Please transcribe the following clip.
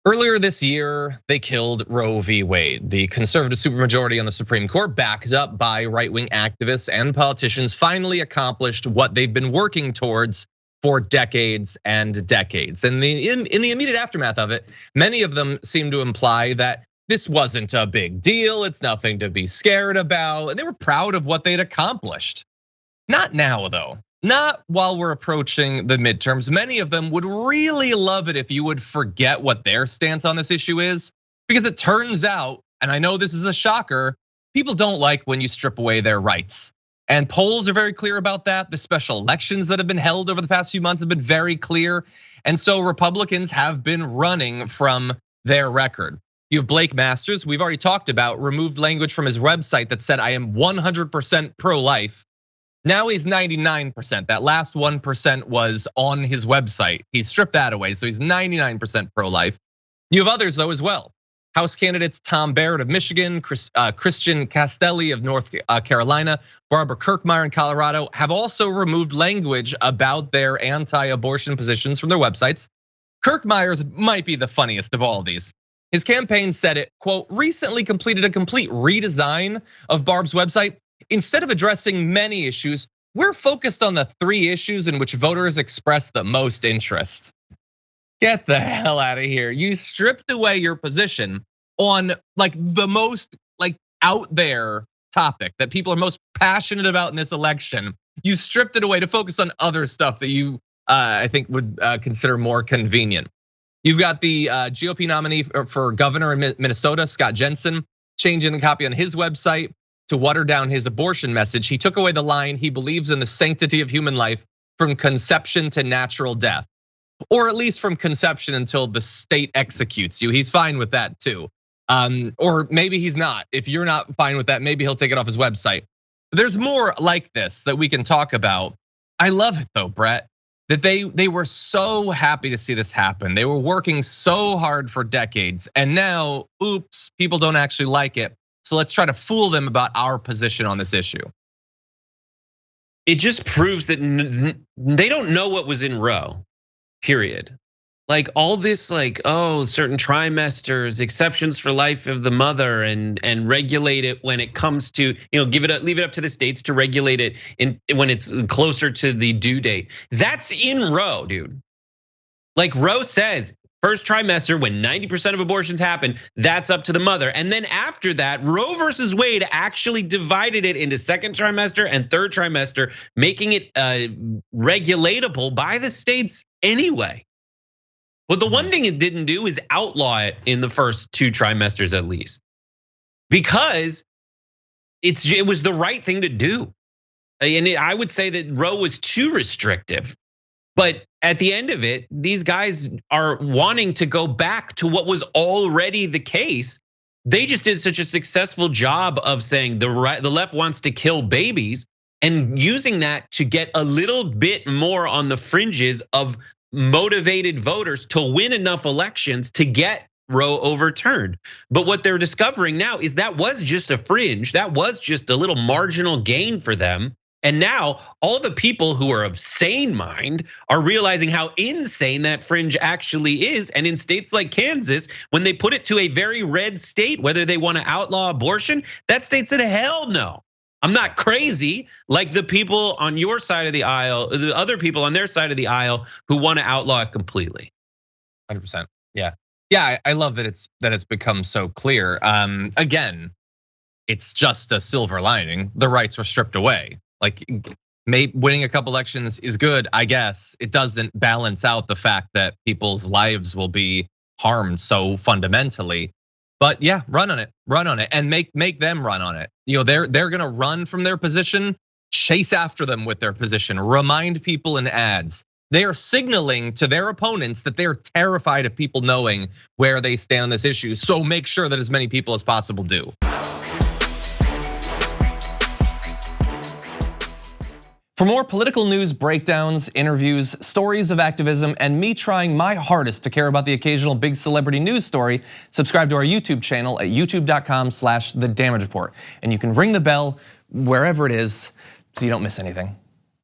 Earlier this year, they killed Roe v. Wade. The conservative supermajority on the Supreme Court, backed up by right-wing activists and politicians, finally accomplished what they've been working towards for decades and decades. And in the immediate aftermath of it, many of them seem to imply that this wasn't a big deal, it's nothing to be scared about, and they were proud of what they'd accomplished. Not now, though. Not while we're approaching the midterms. Many of them would really love it if you would forget what their stance on this issue is, because it turns out, and I know this is a shocker, people don't like when you strip away their rights. And polls are very clear about that. The special elections that have been held over the past few months have been very clear. And so Republicans have been running from their record. You have Blake Masters, we've already talked about, removed language from his website that said, I am 100% pro-life. Now he's 99%. That last 1% was on his website. He stripped that away, so he's 99% pro-life. You have others though as well. House candidates Tom Barrett of Michigan, Christian Castelli of North Carolina, Barbara Kirkmeyer in Colorado have also removed language about their anti-abortion positions from their websites. Kirkmeyer's might be the funniest of all of these. His campaign said it, quote, recently completed a complete redesign of Barb's website. Instead of addressing many issues, we're focused on the 3 issues in which voters express the most interest. Get the hell out of here. You stripped away your position on like the most out there topic that people are most passionate about in this election. You stripped it away to focus on other stuff that you, I think, would consider more convenient. You've got the GOP nominee for governor in Minnesota, Scott Jensen, changing the copy on his website to water down his abortion message. He took away the line, he believes in the sanctity of human life from conception to natural death, or at least from conception until the state executes you. He's fine with that too. Or maybe he's not. If you're not fine with that, maybe he'll take it off his website. There's more like this that we can talk about. I love it though, Brett, that they were so happy to see this happen. They were working so hard for decades, and now, oops, people don't actually like it. So let's try to fool them about our position on this issue. It just proves that they don't know what was in Roe, period. Like all this, oh, certain trimesters, exceptions for life of the mother, and regulate it when it comes to, leave it up to the states to regulate it when it's closer to the due date. That's in Roe, dude. Like Roe says, first trimester, when 90% of abortions happen, that's up to the mother. And then after that, Roe versus Wade actually divided it into second trimester and third trimester, making it regulatable by the states anyway. But the one thing it didn't do is outlaw it in the first 2 trimesters at least, because it was the right thing to do. And I would say that Roe was too restrictive. But at the end of it, these guys are wanting to go back to what was already the case. They just did such a successful job of saying the left wants to kill babies and using that to get a little bit more on the fringes of motivated voters to win enough elections to get Roe overturned. But what they're discovering now is that was just a fringe. That was just a little marginal gain for them. And now all the people who are of sane mind are realizing how insane that fringe actually is. And in states like Kansas, when they put it to a very red state, whether they want to outlaw abortion, that state said, hell no. I'm not crazy like the people on your side of the aisle, the other people on their side of the aisle who want to outlaw it completely. 100%. Yeah. I love that it's become so clear. Again, it's just a silver lining. The rights were stripped away. Like winning a couple elections is good, I guess. It doesn't balance out the fact that people's lives will be harmed so fundamentally. But yeah, run on it, and make them run on it. They're gonna run from their position, chase after them with their position, remind people in ads. They are signaling to their opponents that they're terrified of people knowing where they stand on this issue. So make sure that as many people as possible do. For more political news breakdowns, interviews, stories of activism, and me trying my hardest to care about the occasional big celebrity news story, subscribe to our YouTube channel at youtube.com/thedamagereport. And you can ring the bell wherever it is so you don't miss anything.